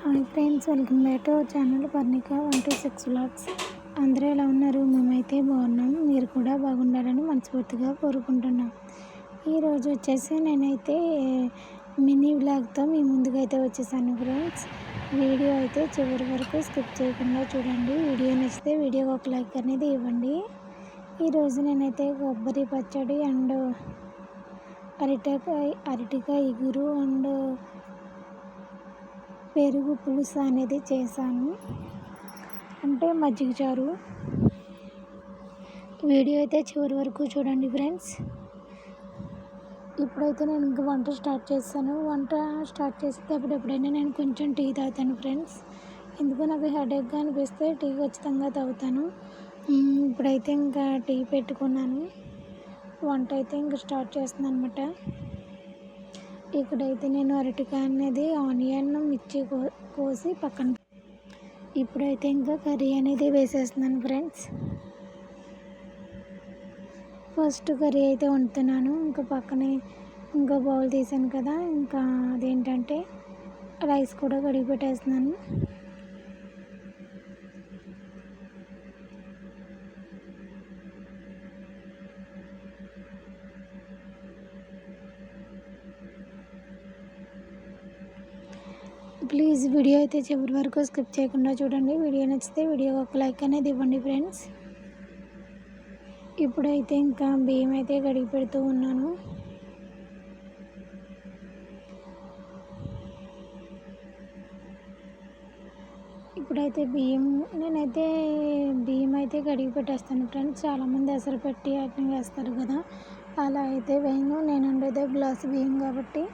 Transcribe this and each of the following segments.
Hi friends, welcome back to our channel Parnika 126 vlogs. అందరూ ఎలా ఉన్నారు? మేమైతే బాగున్నాం. మీరు కూడా బాగుండాలని మనస్ఫూర్తిగా కోరుకుంటున్నాం. ఈరోజు వచ్చేసి నేనైతే మినీ వ్లాగ్తో మీ ముందుకైతే వచ్చేసాను ఫ్రెండ్స్. వీడియో అయితే చివరి వరకు స్కిప్ చేయకుండా చూడండి. వీడియో నచ్చితే వీడియోకి ఒక లైక్ అనేది ఇవ్వండి. ఈరోజు నేనైతే కొబ్బరి పచ్చడి అండ్ అరటికాయ ఇగురు అండ్ పెరుగు పులుసు అనేది చేశాను, అంటే మజ్జిగ చారు. వీడియో అయితే చివరి వరకు చూడండి ఫ్రెండ్స్. ఇప్పుడైతే నేను ఇంకా వంట స్టార్ట్ చేస్తాను. వంట స్టార్ట్ చేసేటప్పుడైనా నేను కొంచెం టీ తాగుతాను ఫ్రెండ్స్. ఎందుకు నాకు హెడేక్గా అనిపిస్తే టీ ఖచ్చితంగా తాగుతాను. ఇప్పుడైతే ఇంకా టీ పెట్టుకున్నాను. వంట అయితే ఇంకా స్టార్ట్ చేస్తున్నాను అనమాట. ఇక్కడైతే నేను అరటికాయ అనేది ఆనియన్ మిర్చి కోసి పక్కన, ఇప్పుడైతే ఇంకా కర్రీ అనేది వేసేస్తున్నాను ఫ్రెండ్స్. ఫస్ట్ కర్రీ అయితే వండుతున్నాను. ఇంకా పక్కనే ఇంకా బౌల్ తీసాను కదా, ఇంకా అదేంటంటే రైస్ కూడా కడిగి పెట్టేస్తున్నాను. ప్లీజ్ వీడియో అయితే చివరి వరకు స్కిప్ చేయకుండా చూడండి. వీడియో నచ్చితే వీడియోకి ఒక లైక్ అనేది ఇవ్వండి ఫ్రెండ్స్. ఇప్పుడైతే ఇంకా బియ్యం అయితే కడిగి పెడుతూ ఉన్నాను. ఇప్పుడైతే నేనైతే బియ్యం అయితే కడిగి పెట్టేస్తాను ఫ్రెండ్స్. చాలామంది ఎసరు పెట్టి వాటిని వేస్తారు కదా, అలా అయితే వేయను. నేను ఉండేదే గ్లాసు బియ్యం కాబట్టి,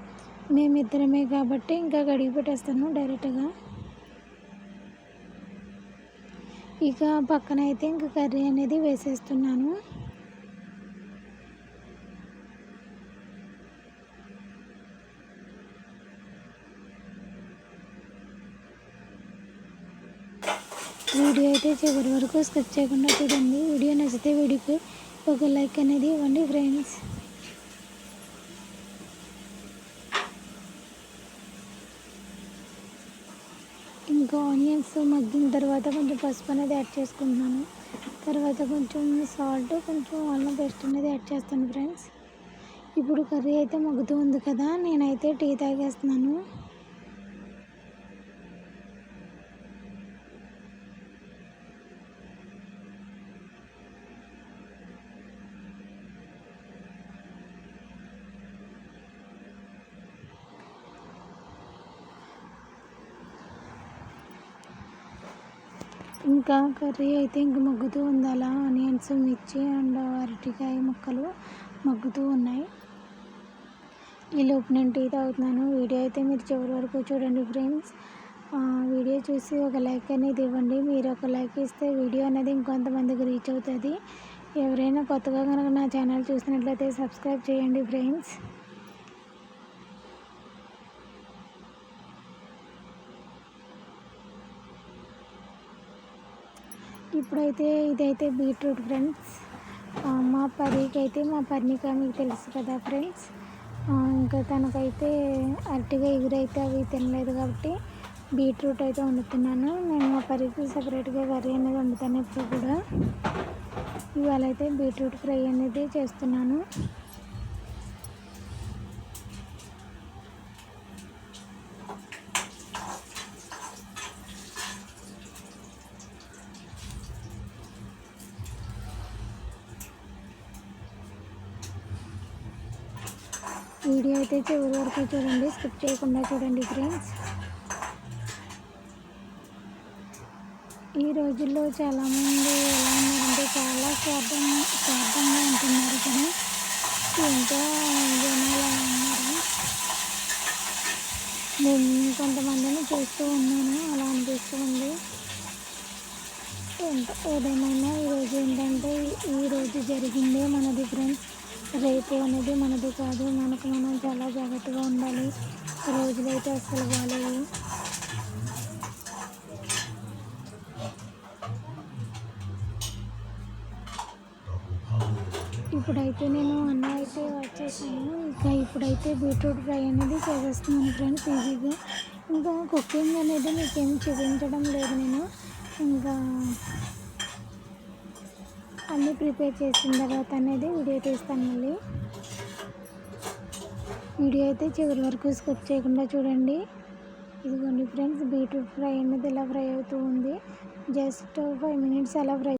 మేమిద్దరమే కాబట్టి ఇంకా కడిగి పెట్టేస్తాను డైరెక్ట్గా. ఇక పక్కన అయితే ఇంకా కర్రీ అనేది వేసేస్తున్నాను. వీడియో అయితే చివరి వరకు స్కిప్ చేయకుండా చూడండి. వీడియో నచ్చితే వీడియోకి ఒక లైక్ అనేది ఇవ్వండి ఫ్రెండ్స్. ఇంకా ఆనియన్స్ మగ్గిన తర్వాత కొంచెం పసుపు అనేది యాడ్ చేసుకుంటున్నాను. తర్వాత కొంచెం సాల్ట్, కొంచెం అల్లం పేస్ట్ అనేది యాడ్ చేస్తాను ఫ్రెండ్స్. ఇప్పుడు కర్రీ అయితే మగ్గుతూ ఉంది కదా, నేనైతే టీ తాగేస్తున్నాను. ఇంకా కర్రీ అయితే ఇంక మగ్గుతూ ఉంది. అలా ఆనియన్స్, మిర్చి అండ్ అరటికాయ ముక్కలు మగ్గుతూ ఉన్నాయి. ఈలోపు నేను టీ తాగుతున్నాను. వీడియో అయితే మీరు చివరి వరకు చూడండి ఫ్రెండ్స్. వీడియో చూసి ఒక లైక్ అనేది ఇవ్వండి. మీరు ఒక లైక్ ఇస్తే వీడియో అనేది ఇంకొంతమందికి రీచ్ అవుతుంది. ఎవరైనా కొత్తగా కనుక నా ఛానల్ చూసినట్లయితే సబ్స్క్రైబ్ చేయండి ఫ్రెండ్స్. ఇప్పుడైతే ఇదైతే బీట్రూట్ ఫ్రెండ్స్. మా పర్ణిక మీకు తెలుసు కదా ఫ్రెండ్స్. ఇంకా తనకైతే అరటిగా ఎగురైతే అవి తినలేదు కాబట్టి బీట్రూట్ అయితే వండుతున్నాను. నేను మా పరికి సపరేట్గా కర్రీ అనేది వండుతాను ఇప్పుడు కూడా. ఇవాళ అయితే బీట్రూట్ ఫ్రై అనేది చేస్తున్నాను. వీడియో అయితే చివరి వరకు చూడండి, స్కిప్ చేయకుండా చూడండి ఫ్రెండ్స్. ఈ రోజుల్లో చాలామంది ఎలా ఉన్నారంటే చాలా స్వార్థంగా ఉంటున్నారు కదా, ఎంతో జనాలు ఉన్నారు. నేను కొంతమందిని చూస్తూ ఉన్నాను, అలా అనిపిస్తూ ఉంది. ఏదేమైనా ఈరోజు ఏంటంటే ఈరోజు జరిగిందే మనది ఫ్రెండ్స్. రేపు అనేది మనది కాదు. మనం చాలా జాగ్రత్తగా ఉండాలి. రోజులైతే అస్సలు బాగాలేవు. ఇప్పుడైతే నేను అన్నం అయితే వచ్చేసాను. ఇప్పుడైతే బీట్రూట్ ఫ్రై అనేది చేసేస్తున్నాను ఫ్రెండ్స్ ఈజీగా. ఇంకా కుకింగ్ అనేది మీకేం చూపించడం లేదు నేను. ఇంకా అన్నీ ప్రిపేర్ చేసిన తర్వాత అనేది వీడియో తీస్తాను మళ్ళీ. వీడియో అయితే చివరి వరకు స్కిప్ చేయకుండా చూడండి. ఇదిగోండి ఫ్రెండ్స్, బీట్రూట్ ఫ్రై అనేది ఇలా ఫ్రై అవుతూ ఉంది. జస్ట్ 5 minutes అలా ఫ్రై